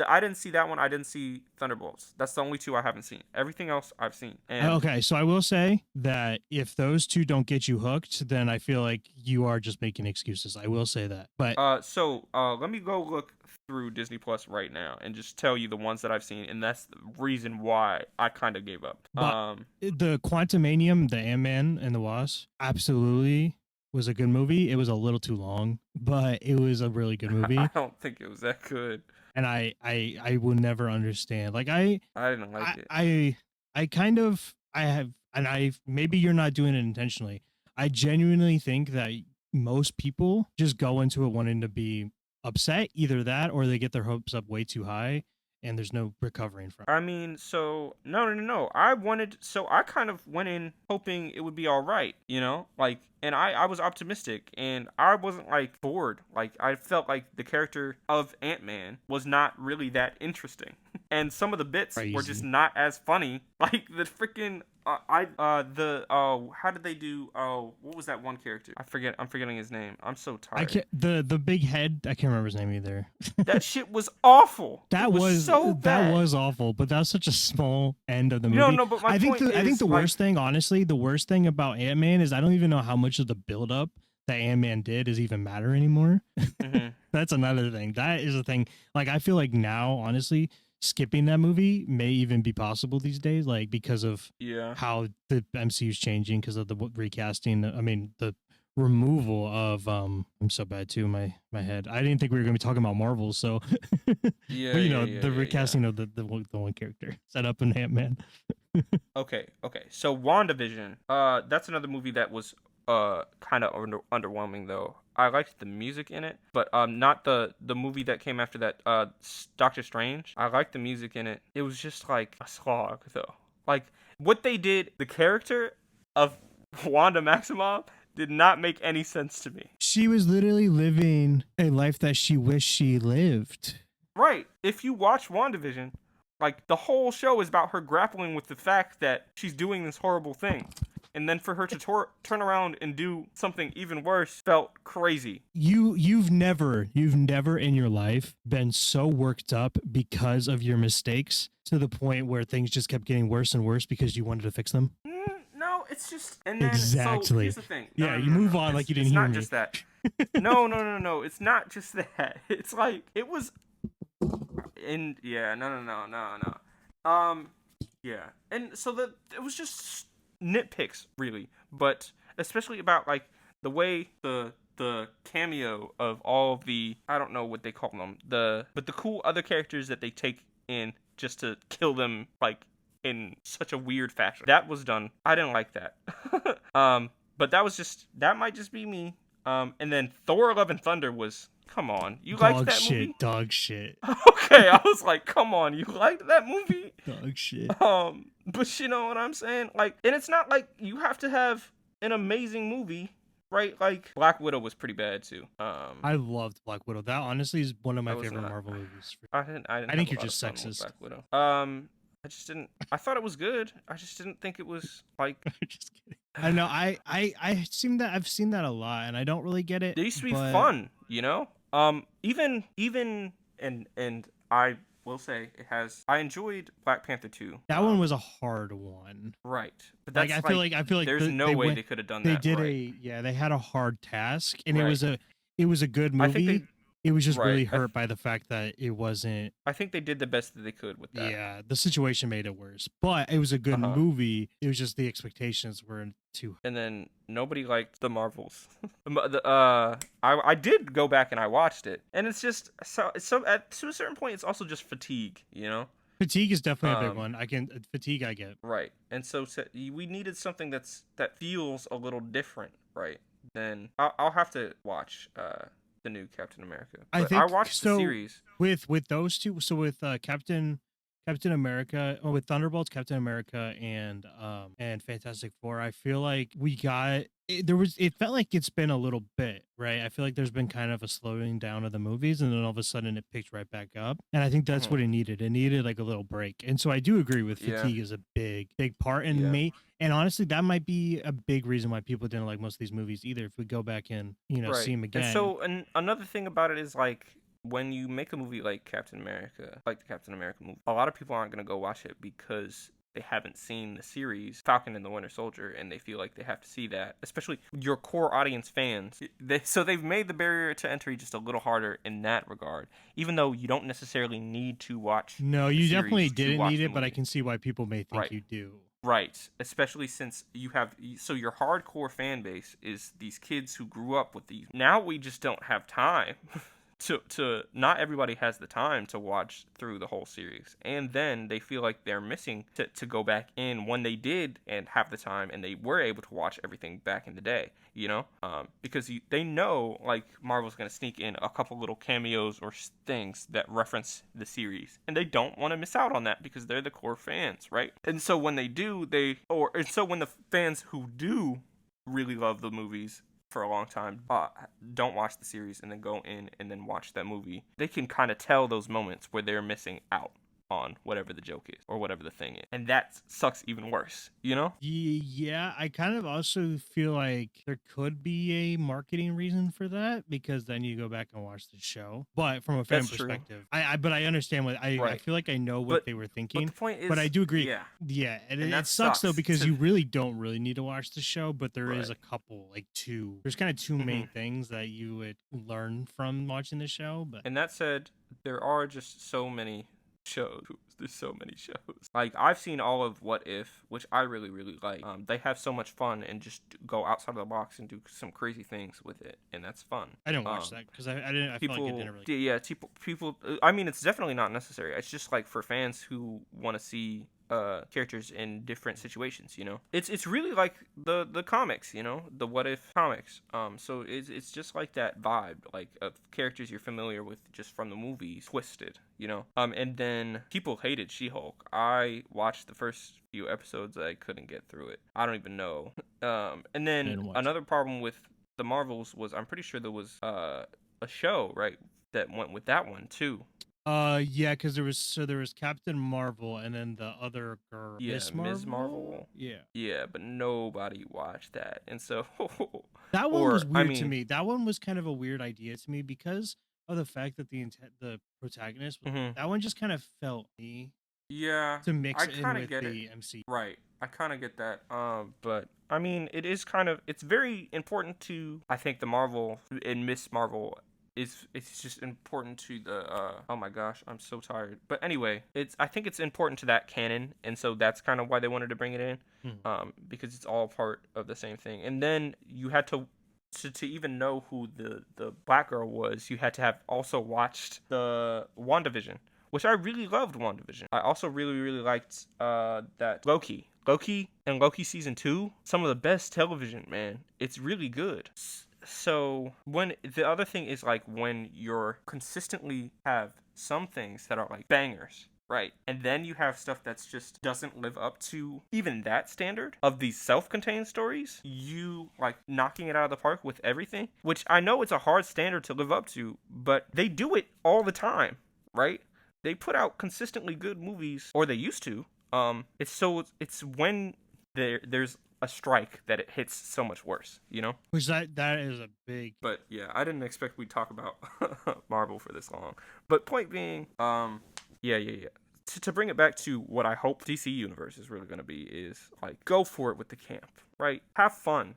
I didn't see that one. I didn't see Thunderbolts. That's the only two I haven't seen. Everything else I've seen. And Okay, so I will say that if those two don't get you hooked, then I feel like you are just making excuses. I will say that. But let me go look through Disney Plus right now and just tell you the ones that I've seen, and that's the reason why I kind of gave up. The Quantumanium, the Ant-Man and the Wasp, absolutely was a good movie. It was a little too long, but it was a really good movie. I don't think it was that good. And I will never understand. Like I didn't like it. I kind of I have and I maybe you're not doing it intentionally. I genuinely think that most people just go into it wanting to be upset, either that or they get their hopes up way too high and there's no recovering from. I mean, so no. I kind of went in hoping it would be all right, you know, like, and I was optimistic, and I wasn't like bored. Like, I felt like the character of Ant-Man was not really that interesting, and some of the bits were just not as funny. Like the freaking how did they do? Oh, what was that one character? I'm forgetting his name. I'm so tired. I can't the big head. I can't remember his name either. That shit was awful. That was so bad. That was awful. But that was such a small end of the movie. No. But my I think point I think is, the like, worst thing, honestly, the worst thing about Ant-Man is I don't even know how much of the build-up that Ant-Man did is even matter anymore. Mm-hmm. That's another thing. That is a thing. Like I feel like now, honestly, skipping that movie may even be possible these days, like because of how the MCU is changing because of the recasting. I mean, the removal of I'm so bad too, my head. I didn't think we were gonna be talking about Marvel, so but the recasting of the one character set up in Ant-Man. Okay. So WandaVision, that's another movie that was kind of underwhelming though. I liked the music in it, but not the movie that came after that, Doctor Strange. I liked the music in it. It was just like a slog though. Like what they did, the character of Wanda Maximoff did not make any sense to me. She was literally living a life that she wished she lived. Right. If you watch WandaVision, like the whole show is about her grappling with the fact that she's doing this horrible thing. And then for her to turn around and do something even worse felt crazy. You've never in your life been so worked up because of your mistakes to the point where things just kept getting worse and worse because you wanted to fix them. No, it's just and then exactly. So here's the thing. No, you move on like you didn't hear me. It's not just that. No. It's not just that. It's like it was. And yeah, no. Yeah, and so it was just nitpicks really, but especially about like the way the cameo of all of the, I don't know what they call them, the cool other characters that they take in just to kill them like in such a weird fashion. That was done. I didn't like that. But that might just be me. And then Thor: Love and Thunder was, come on, you liked that movie? Dog shit. Okay, I was like, come on, you liked that movie? Dog shit. But you know what I'm saying? Like, and it's not like you have to have an amazing movie, right? Like, Black Widow was pretty bad too. I loved Black Widow. That honestly is one of my favorite Marvel movies. I think you're just sexist. Black Widow. I just didn't. I thought it was good. I just didn't think it was like. Just kidding. I know. I've seen that a lot, and I don't really get it. It used to be fun, you know. Even and I will say I enjoyed Black Panther 2. That one was a hard one, right? But that's I feel like there's no way they could have done that. They did they had a hard task, and it was a good movie. It was just really hurt by the fact that it wasn't. I think they did the best that they could with that. Yeah, the situation made it worse, but it was a good movie. It was just the expectations were too. And then nobody liked the Marvels. I did go back and I watched it, and it's just to a certain point, it's also just fatigue, you know. Fatigue is definitely a big one. I get. Right, and so we needed something that feels a little different, right? Then I'll have to watch the new Captain America. But I watched the series with those two. So with Captain Captain America, with Thunderbolts, Captain America, and Fantastic Four, I feel like we got it felt like it's been a little bit, right? I feel like there's been kind of a slowing down of the movies, and then all of a sudden it picked right back up. And I think that's what it needed. It needed like a little break. And so I do agree with Yeah. fatigue is a big part. And Yeah. and honestly, that might be a big reason why people didn't like most of these movies either. If we go back and, see Right. them And again. so another thing about it is like when you make a movie like Captain America, like the Captain America movie, a lot of people aren't going to go watch it because they haven't seen the series Falcon and the Winter Soldier, and they feel like they have to see that, especially your core audience fans. So they've made the barrier to entry just a little harder in that regard, even though you don't necessarily need to watch. No, you definitely didn't need it, but I can see why people may think right. you do. Right, especially since you have, so your hardcore fan base is these kids who grew up with these. Now we just don't have time to not everybody has the time to watch through the whole series, and then they feel like they're missing to go back in when they did and have the time and they were able to watch everything back in the day, because they know like Marvel's gonna sneak in a couple little cameos or things that reference the series, and they don't want to miss out on that because they're the core fans, right? And so when they do, so when the fans who do really love the movies for a long time don't watch the series and then go in and then watch that movie, they can kind of tell those moments where they're missing out on whatever the joke is or whatever the thing is, and that sucks even worse. Yeah, I kind of also feel like there could be a marketing reason for that, because then you go back and watch the show. But from a fan perspective, but I understand what I feel like I know what they were thinking. But the point is, but I do agree. Yeah, and it sucks though, because you really don't really need to watch the show, but there is a couple, like there's kind of two main things that you would learn from watching the show. But and that said, there are just so many shows. There's so many shows. Like, I've seen all of What If, which I really, really like. They have so much fun and just go outside of the box and do some crazy things with it, and that's fun. I didn't watch that because I didn't. I feel like it didn't really. Yeah, people. I mean, it's definitely not necessary. It's just like for fans who want to see characters in different situations. It's really like the comics. The What If comics. So it's just like that vibe, like of characters you're familiar with just from the movies, twisted. And then people hated She-Hulk. I watched the first few episodes. I couldn't get through it. I don't even know. And then another problem with the Marvels was, I'm pretty sure there was a show, right, that went with that one too. Yeah, because there was Captain Marvel and then the other girl, Ms. Marvel. Yeah, but nobody watched that, and so that one was weird to me. That one was kind of a weird idea to me because of the fact that the protagonist, that one just kind of felt me. Yeah, to mix it in with the MC. Right, I kind of get that. But I mean, it's very important to, I think, the Marvel and Miss Marvel. It's just important to the oh my gosh, I'm so tired. But anyway, I think it's important to that canon, and so that's kind of why they wanted to bring it in, because it's all part of the same thing. And then you had to even know who the black girl was, you had to have also watched the WandaVision, which I really loved. WandaVision. I also really, really liked that Loki and Loki season 2. Some of the best television, man. It's really good. So when the other thing is like when you're consistently have some things that are like bangers, right? And then you have stuff that's just doesn't live up to even that standard of these self-contained stories. You like knocking it out of the park with everything, which I know it's a hard standard to live up to, but they do it all the time, right? They put out consistently good movies, or they used to. It's when there's a strike that it hits so much worse, Which that is a big. But yeah, I didn't expect we'd talk about Marvel for this long. But point being, yeah. To bring it back to what I hope DC Universe is really gonna be is like go for it with the camp, right? Have fun,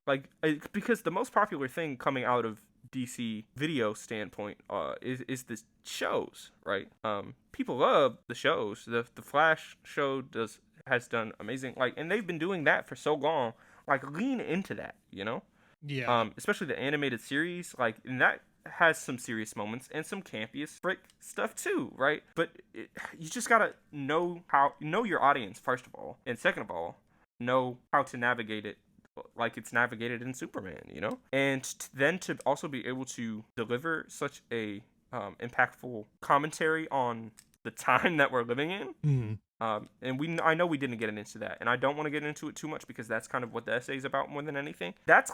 like because the most popular thing coming out of DC video standpoint is the shows, right? People love the shows. The Flash show has done amazing, like, and they've been doing that for so long. Like, lean into that, Yeah. Especially the animated series, like, and that has some serious moments and some campiest frick stuff too, right? But you just gotta know your audience first of all, and second of all, know how to navigate it like it's navigated in Superman, and then to also be able to deliver such a impactful commentary on the time that we're living in. Mm. I know we didn't get into that, and I don't want to get into it too much because that's kind of what the essay is about more than anything. That's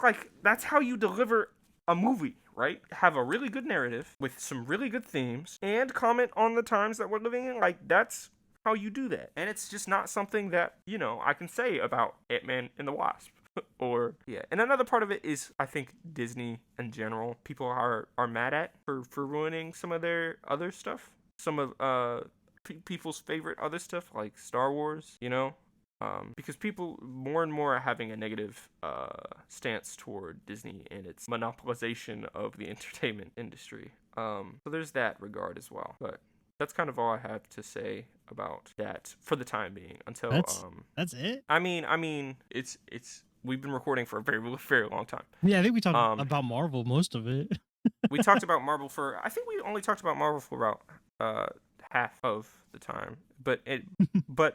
how you deliver a movie, right? Have a really good narrative with some really good themes and comment on the times that we're living in. Like, that's how you do that. And it's just not something that, I can say about Ant-Man and the Wasp. Or, yeah. And another part of it is, I think, Disney in general, people are mad at for ruining some of their other stuff. Some of people's favorite other stuff, like Star Wars, because people more and more are having a negative stance toward Disney and its monopolization of the entertainment industry. So there's that regard as well. But that's kind of all I have to say about that for the time being. Until that's it. I mean, it's we've been recording for a very, very long time. Yeah, I think we talked about Marvel most of it. We talked about Marvel I think we only talked about Marvel for about half of the time, but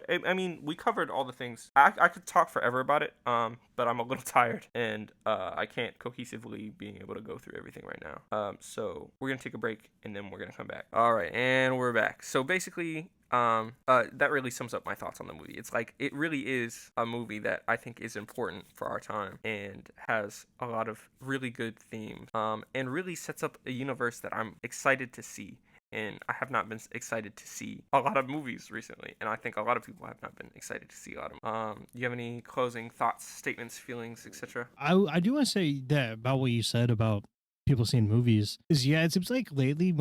I mean, we covered all the things. I could talk forever about it, but I'm a little tired, and I can't cohesively being able to go through everything right now. So we're gonna take a break, and then we're gonna come back. All right, and we're back. So basically, that really sums up my thoughts on the movie. It's like, it really is a movie that I think is important for our time and has a lot of really good themes, and really sets up a universe that I'm excited to see. And I have not been excited to see a lot of movies recently, and I think a lot of people have not been excited to see a lot of them. Do you have any closing thoughts, statements, feelings, etc.? I do want to say that about what you said about people seeing movies is, yeah, it seems like lately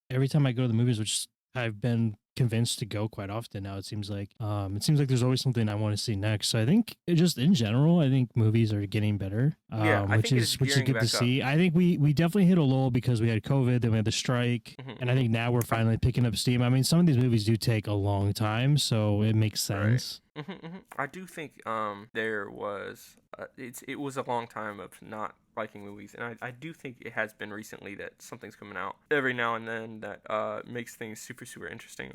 every time I go to the movies, which I've been convinced to go quite often now, it seems like there's always something I want to see next. So I think just in general, I think movies are getting better, which is good to see. I think we definitely hit a lull because we had COVID, then we had the strike, and I think now we're finally picking up steam. I mean, some of these movies do take a long time, so it makes sense. Right. I do think there was it was a long time of not liking movies, and I do think it has been recently that something's coming out every now and then that makes things super, super interesting.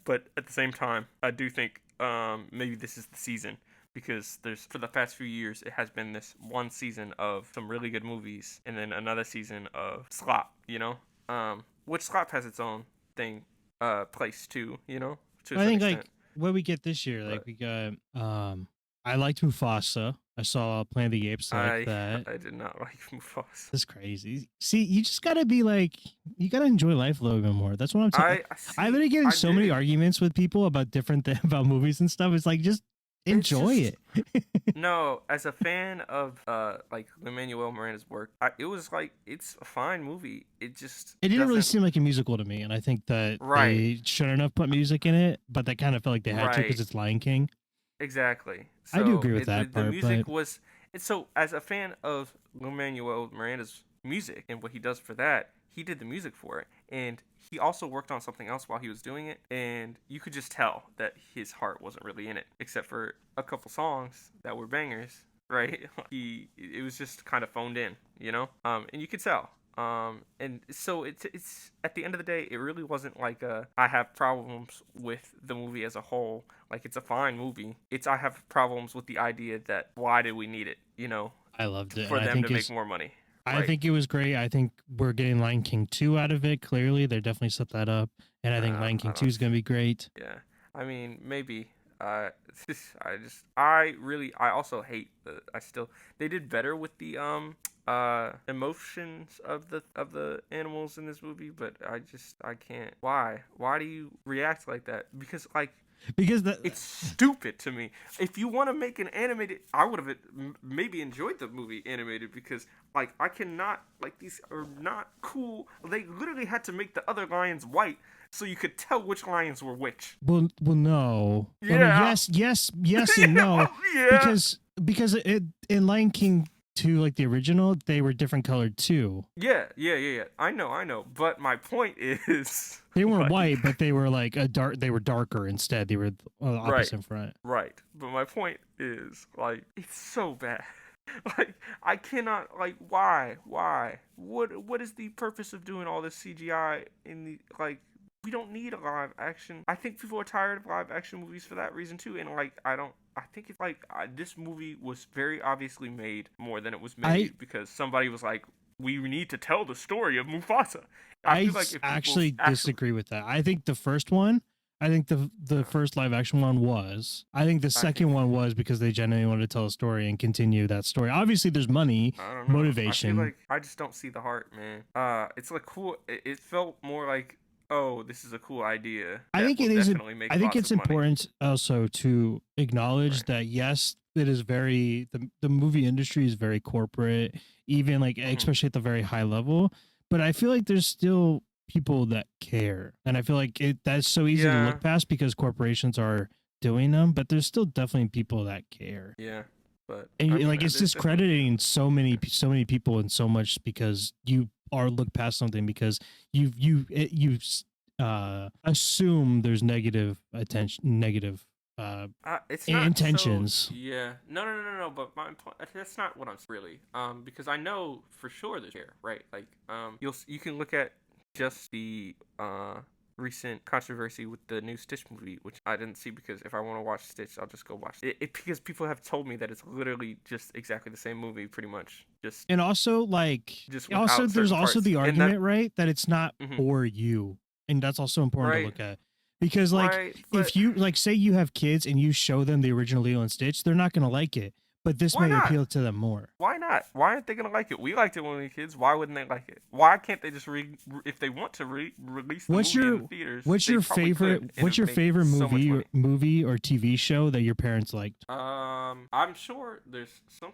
But at the same time, I do think maybe this is the season, because for the past few years it has been this one season of some really good movies and then another season of slop, which slop has its own thing place too, to I think extent. Like what we get this year, like we got I liked Mufasa. I saw Planet of the Apes. I like that. I did not like Mufasa. That's crazy. See, you just gotta be like, you gotta enjoy life a little bit more. That's what I'm saying. I literally get in so many arguments with people about different about movies and stuff. It's like, just enjoy it. No, as a fan of like Lin-Manuel Miranda's work, it was like, it's a fine movie. It didn't really seem like a musical to me, and I think that they shouldn't have put music in it, but they kind of felt like they had to because it's Lion King. Exactly. So I do agree with that part. The music was. So as a fan of Lin-Manuel Miranda's music and what he does for that, he did the music for it, and he also worked on something else while he was doing it, and you could just tell that his heart wasn't really in it, except for a couple songs that were bangers, right? It was just kind of phoned in, and you could tell. And so it's at the end of the day, it really wasn't like I have problems with the movie as a whole. Like, it's a fine movie. I have problems with the idea that why did we need it? I loved it for them to make more money. I think it was great. I think we're getting Lion King 2 out of it. Clearly, they definitely set that up, and I think Lion King 2 is gonna be great. Yeah, I mean, maybe. I also hate they did better with the emotions of the animals in this movie, but I can't. Why do you react like that? Because it's stupid to me. If you want to make an animated, I would have maybe enjoyed the movie animated, because I cannot, these are not cool. They literally had to make the other lions white so you could tell which lions were which. Well, no. Yeah. I mean, yes, and no. Yeah. Because in Lion King 2, like the original, they were different colored too. Yeah. I know. But my point is, they weren't white, but they were they were darker instead. They were opposite front. Right. But my point is, it's so bad. I cannot, why? What is the purpose of doing all this CGI in the, we don't need a live action. I think people are tired of live action movies for that reason too. And I think it's this movie was very obviously made more than it was made because somebody was like, we need to tell the story of Mufasa. I feel like if actually disagree with that. I think the first one, I think the first live action one was. I think the second one was because they genuinely wanted to tell a story and continue that story. Obviously, there's money, I don't know. motivation. I feel like I just don't see the heart, man. It's like cool. It felt more like, oh, this is a cool idea. I think it is. I think it's money. important also to acknowledge that yes, it is very the movie industry is very corporate, even like especially at the very high level. But I feel like there's still people that care, and I feel like that's so easy to look past because corporations are doing them. But there's still definitely people that care. Yeah. But and like it's discrediting so many people and so much because you are look past something because you assume there's negative it's intentions. So, yeah. No. But my point, that's not what I'm really. Because I know for sure there's here, right? Like, you can look at just the recent controversy with the new Stitch movie, which I didn't see because if I want to watch Stitch, I'll just go watch it. Because people have told me that it's literally just exactly the same movie, pretty much. And also, like, there's also the argument, right, that it's not for you, and that's also important to look at. Because, like, if you, like, say you have kids and you show them the original Lilo and Stitch, they're not going to like it. But this may appeal to them more. Why not? Why aren't they going to like it? We liked it when we were kids. Why wouldn't they like it? Why can't they just if they want to release the movie in the theaters? What's your favorite movie or TV show that your parents liked? I'm sure there's some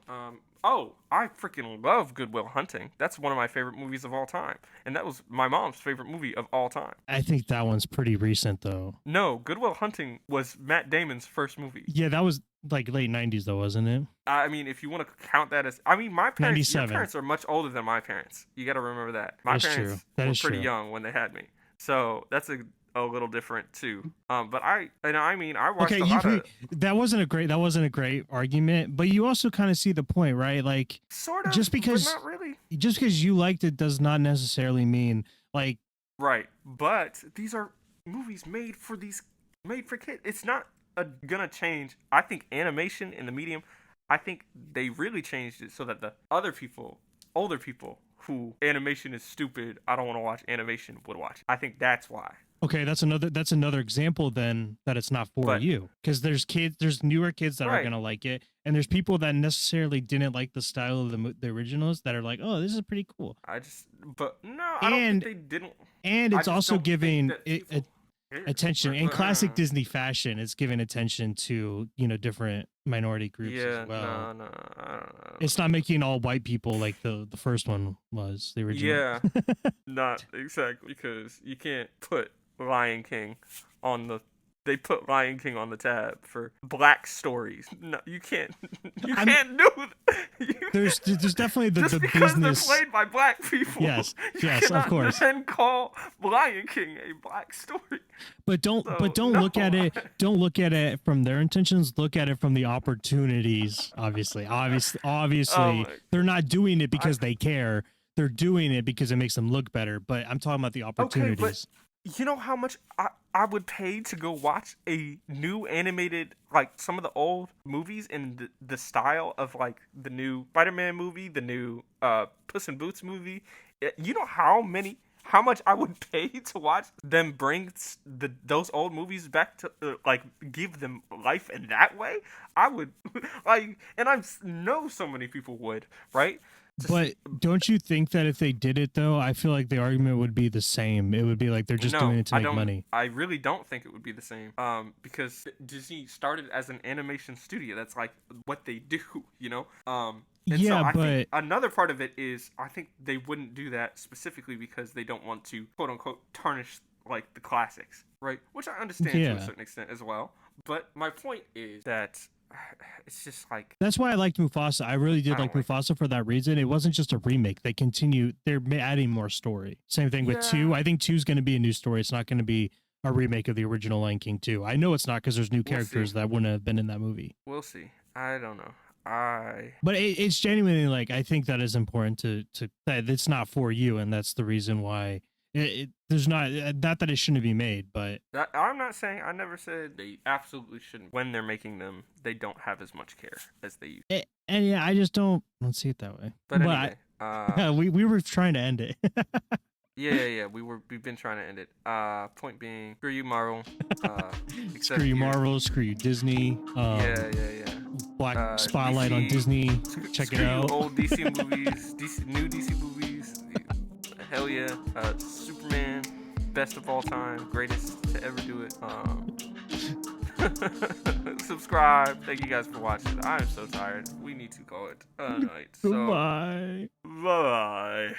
I freaking love Good Will Hunting. That's one of my favorite movies of all time. And that was my mom's favorite movie of all time. I think that one's pretty recent though. No, Good Will Hunting was Matt Damon's first movie. Yeah, that was like late 90s though, wasn't it? I mean, if you want to count that as, my parents, your parents are much older than my parents. You got to remember that. My parents were pretty young when they had me. So that's a little different too. But I watched a lot of... That wasn't a great argument, but you also kind of see the point, right? Like, sort of, just because, but not really. Just because you liked it does not necessarily mean like... Right, but these are movies made for kids. It's not gonna change. I think animation in the medium, I think they really changed it so that the older people who animation is stupid, I don't want to watch animation, would watch. I think that's why. Okay, that's another example then that it's not for you, because there's newer kids that are gonna like it, and there's people that necessarily didn't like the style of the originals that are like, oh, this is pretty cool. I don't think they didn't. And it's also giving it attention in classic Disney fashion. It's giving attention to different minority groups as well. No, I don't know. It's not making all white people like the first one was, the original. Yeah, not exactly, because you can't put Lion King on the... They put Lion King on the tab for black stories. No, you can't. You can't do that. There's definitely the just because business... they're played by black people. Yes, of course. Then call Lion King a black story. But don't look at it. Don't look at it from their intentions. Look at it from the opportunities. Obviously, they're not doing it because they care. They're doing it because it makes them look better. But I'm talking about the opportunities. Okay, but you know how much I would pay to go watch a new animated, like some of the old movies in the style of like the new Spider-Man movie, the new Puss in Boots movie. You know how much I would pay to watch them bring those old movies back to like give them life in that way? I would and I know so many people would, right? But don't you think that if they did it though, I feel like the argument would be the same. It would be like they're just doing it to make money. I really don't think it would be the same. Because Disney started as an animation studio. That's like what they do, And so I think another part of it is I think they wouldn't do that specifically because they don't want to quote unquote tarnish like the classics, right? Which I understand to a certain extent as well. But my point is that it's just like... That's why I liked Mufasa. I really did like Mufasa for that reason. It wasn't just a remake. They're adding more story. Same thing with 2. I think 2 is going to be a new story. It's not going to be a remake of the original Lion King 2. I know it's not because there's new characters that wouldn't have been in that movie. We'll see. I don't know. But it's genuinely like, I think that is important to that it's not for you, and that's the reason why there's not that it shouldn't be made. But I'm not saying, I never said they absolutely shouldn't. When they're making them, they don't have as much care as they used. And yeah, I just don't see it that way. But anyway, Uh, we were trying to end it. yeah. We've been trying to end it. Point being, screw you, Marvel. Screw Except you, here. Marvel. Screw you, Disney. Yeah. Black spotlight on Disney. Check it Screw you, out. old DC movies, new DC movies. Hell yeah. Superman, best of all time, greatest to ever do it. Subscribe. Thank you guys for watching. I'm so tired. We need to call it a night. So, Goodbye. bye.